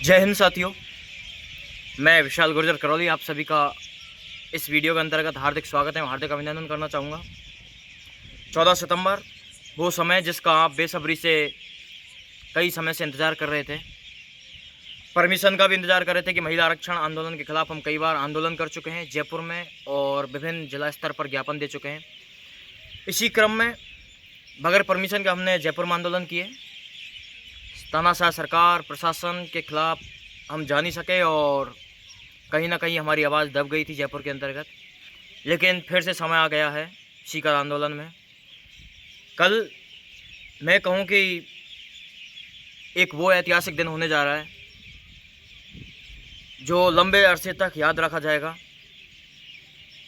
जय हिंद साथियों, मैं विशाल गुर्जर करौली आप सभी का इस वीडियो के अंतर्गत हार्दिक स्वागत है। हार्दिक अभिनंदन करना चाहूँगा। 14 सितंबर वो समय जिसका आप बेसब्री से कई समय से इंतज़ार कर रहे थे। परमिशन का भी इंतज़ार कर रहे थे कि महिला आरक्षण आंदोलन के खिलाफ हम कई बार आंदोलन कर चुके हैं जयपुर में और विभिन्न जिला स्तर पर ज्ञापन दे चुके हैं। इसी क्रम में बगैर परमिशन के हमने जयपुर में आंदोलन किए। तानाशाह सरकार प्रशासन के खिलाफ हम जा नहीं सके और कहीं ना कहीं हमारी आवाज़ दब गई थी जयपुर के अंतर्गत। लेकिन फिर से समय आ गया है सीकर आंदोलन में। कल मैं कहूँ कि एक वो ऐतिहासिक दिन होने जा रहा है जो लंबे अरसे तक याद रखा जाएगा।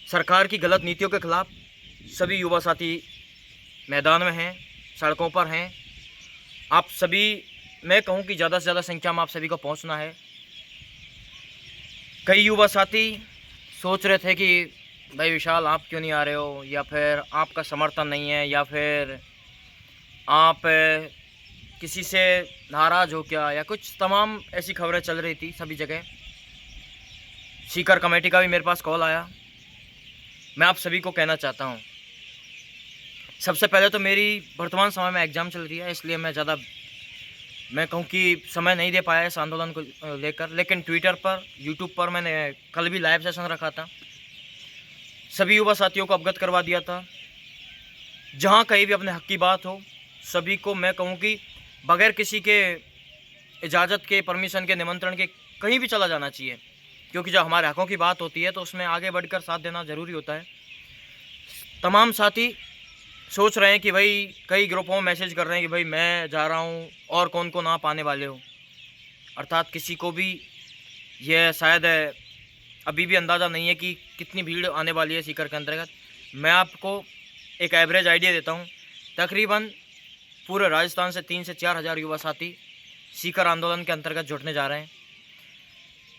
सरकार की गलत नीतियों के खिलाफ सभी युवा साथी मैदान में हैं, सड़कों पर हैं। आप सभी, मैं कहूँ कि ज़्यादा से ज़्यादा संख्या में आप सभी को पहुँचना है। कई युवा साथी सोच रहे थे कि भाई विशाल आप क्यों नहीं आ रहे हो, या फिर आपका समर्थन नहीं है, या फिर आप किसी से नाराज़ हो क्या, या कुछ तमाम ऐसी खबरें चल रही थी सभी जगह। सीकर कमेटी का भी मेरे पास कॉल आया। मैं आप सभी को कहना चाहता हूँ, सबसे पहले तो मेरी वर्तमान समय में एग्ज़ाम चल रही है, इसलिए मैं कहूँ कि समय नहीं दे पाया इस आंदोलन को लेकर। लेकिन ट्विटर पर, यूट्यूब पर मैंने कल भी लाइव सेशन रखा था, सभी युवा साथियों को अवगत करवा दिया था। जहाँ कहीं भी अपने हक की बात हो, सभी को मैं कहूँ कि बगैर किसी के इजाज़त के, परमिशन के, निमंत्रण के कहीं भी चला जाना चाहिए, क्योंकि जब हमारे हकों की बात होती है तो उसमें आगे बढ़कर साथ देना ज़रूरी होता है। तमाम साथी सोच रहे हैं कि भाई, कई ग्रुपों में मैसेज कर रहे हैं कि भाई मैं जा रहा हूँ और कौन कौन आप आने वाले हो। अर्थात किसी को भी यह शायद अभी भी अंदाज़ा नहीं है कि कितनी भीड़ आने वाली है सीकर के अंतर्गत। मैं आपको एक एवरेज आइडिया देता हूँ। तकरीबन पूरे राजस्थान से 3 से 4 हज़ार युवा साथी सीकर आंदोलन के अंतर्गत जुटने जा रहे हैं।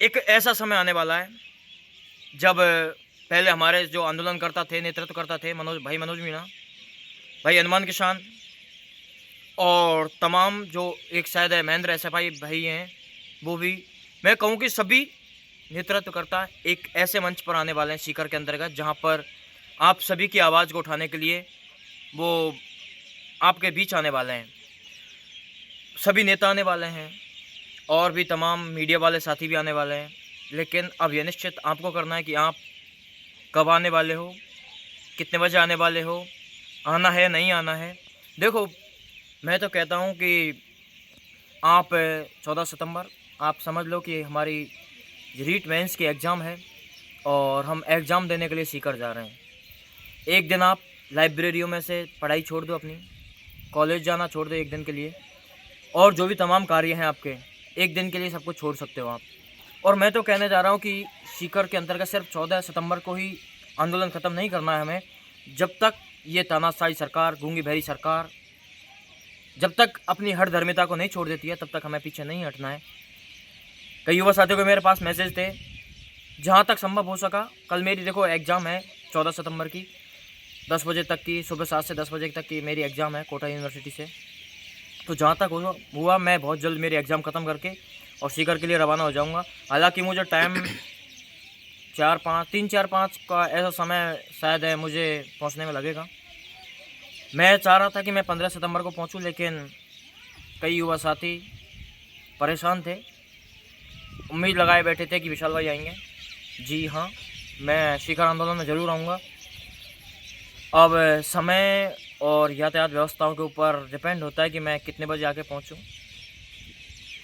एक ऐसा समय आने वाला है जब पहले हमारे जो आंदोलन करता थे, नेतृत्व करता थे मनोज मीणा, भाई हनुमान किसान और तमाम जो एक शायद महेंद्र SFI भाई हैं, वो भी मैं कहूँ कि सभी नेतृत्व करता एक ऐसे मंच पर आने वाले हैं सीकर के अंतर्गत, जहाँ पर आप सभी की आवाज़ को उठाने के लिए वो आपके बीच आने वाले हैं। सभी नेता आने वाले हैं और भी तमाम मीडिया वाले साथी भी आने वाले हैं। लेकिन अब यह निश्चित आपको करना है कि आप कब आने वाले हो, कितने बजे आने वाले हो, आना है नहीं आना है। देखो, मैं तो कहता हूँ कि आप 14 सितंबर आप समझ लो कि हमारी रीट मेंस की एग्ज़ाम है और हम एग्ज़ाम देने के लिए सीकर जा रहे हैं। एक दिन आप लाइब्रेरियों में से पढ़ाई छोड़ दो, अपनी कॉलेज जाना छोड़ दो एक दिन के लिए, और जो भी तमाम कार्य हैं आपके, एक दिन के लिए सब कुछ छोड़ सकते हो आप। और मैं तो कहने जा रहा हूँ कि सीकर के अंतर्गत सिर्फ 14 सितंबर को ही आंदोलन ख़त्म नहीं करना है हमें। जब तक ये तानाशाही सरकार, गूंगी बहरी सरकार जब तक अपनी हर धर्मिता को नहीं छोड़ देती है, तब तक हमें पीछे नहीं हटना है। कई युवा साथियों के मेरे पास मैसेज थे, जहाँ तक संभव हो सका। कल मेरी देखो एग्ज़ाम है 14 सितंबर की, 10 बजे तक की, सुबह 7 से 10 बजे तक की मेरी एग्ज़ाम है कोटा यूनिवर्सिटी से। तो जहाँ तक हुआ मैं बहुत जल्द मेरी एग्ज़ाम ख़त्म करके और सीकर के लिए रवाना हो जाऊँगा। हालाँकि मुझे टाइम 3-4-5 का ऐसा समय शायद है मुझे पहुंचने में लगेगा। मैं चाह रहा था कि मैं 15 सितंबर को पहुंचूं, लेकिन कई युवा साथी परेशान थे, उम्मीद लगाए बैठे थे कि विशाल भाई आएंगे। जी हाँ, मैं सीकर आंदोलन में ज़रूर आऊँगा। अब समय और यातायात व्यवस्थाओं के ऊपर डिपेंड होता है कि मैं कितने बजे आके पहुँचूँ।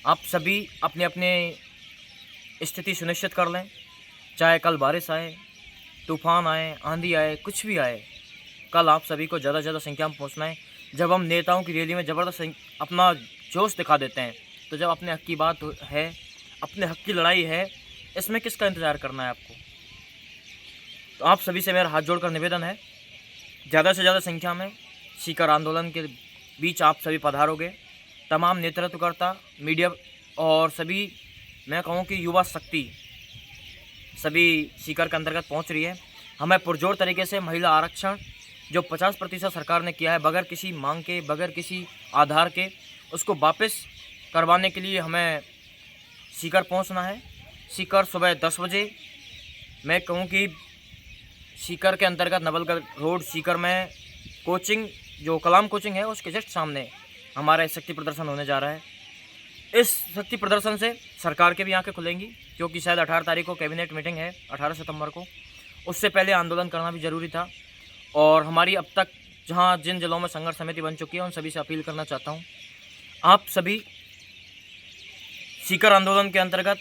आप सभी अपनी अपनी स्थिति सुनिश्चित कर लें, चाहे कल बारिश आए, तूफ़ान आए, आंधी आए, कुछ भी आए। कल आप सभी को ज़्यादा से ज़्यादा संख्या में पहुंचना है। जब हम नेताओं की रैली में ज़बरदस्त अपना जोश दिखा देते हैं, तो जब अपने हक़ की बात है, अपने हक़ की लड़ाई है, इसमें किसका इंतज़ार करना है आपको। तो आप सभी से मेरा हाथ जोड़कर निवेदन है, ज़्यादा से ज़्यादा संख्या में सीकर आंदोलन के बीच आप सभी पधारोगे। तमाम नेतृत्वकर्ता, मीडिया और सभी, मैं कहूँ कि युवा शक्ति सभी सीकर के अंतर्गत पहुंच रही है। हमें पुरजोर तरीके से महिला आरक्षण जो 50% सरकार ने किया है, बगैर किसी मांग के, बगैर किसी आधार के, उसको वापस करवाने के लिए हमें सीकर पहुंचना है। सीकर सुबह 10 बजे। मैं कहूं कि सीकर के अंतर्गत नवलगढ़ रोड सीकर में कोचिंग जो कलाम कोचिंग है उसके जस्ट सामने हमारा शक्ति प्रदर्शन होने जा रहा है। इस शक्ति प्रदर्शन से सरकार के भी आंखें खुलेंगी, क्योंकि शायद 18 तारीख को कैबिनेट मीटिंग है, 18 सितंबर को। उससे पहले आंदोलन करना भी ज़रूरी था। और हमारी अब तक जहां जिन जिलों में संघर्ष समिति बन चुकी है उन सभी से अपील करना चाहता हूं, आप सभी सीकर आंदोलन के अंतर्गत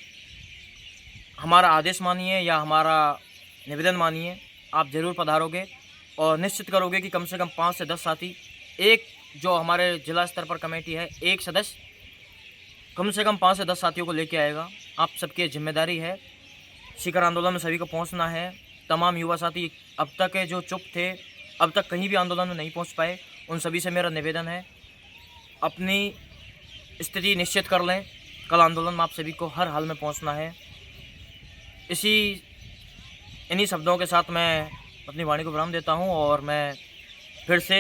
हमारा आदेश मानिए या हमारा निवेदन मानिए, आप ज़रूर पधारोगे और निश्चित करोगे कि कम से कम 5 से 10 साथी, एक जो हमारे जिला स्तर पर कमेटी है एक सदस्य कम से कम 5 से 10 साथियों को लेके आएगा। आप सबकी जिम्मेदारी है। सीकर आंदोलन में सभी को पहुंचना है। तमाम युवा साथी अब तक के जो चुप थे, अब तक कहीं भी आंदोलन में नहीं पहुंच पाए, उन सभी से मेरा निवेदन है अपनी स्थिति निश्चित कर लें। कल आंदोलन में आप सभी को हर हाल में पहुंचना है। इन्हीं शब्दों के साथ मैं अपनी वाणी को विराम देता हूं और मैं फिर से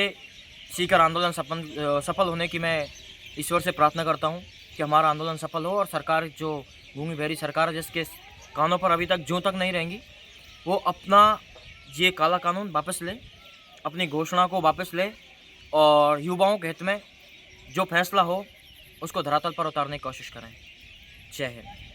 सीकर आंदोलन सफल होने की मैं ईश्वर से प्रार्थना करता हूं कि हमारा आंदोलन सफल हो और सरकार जो भूमि बहरी सरकार जिसके कानों पर अभी तक जूं तक नहीं रहेंगी, वो अपना ये काला कानून वापस ले, अपनी घोषणा को वापस ले और युवाओं के हित में जो फैसला हो उसको धरातल पर उतारने की कोशिश करें। जय हिंद।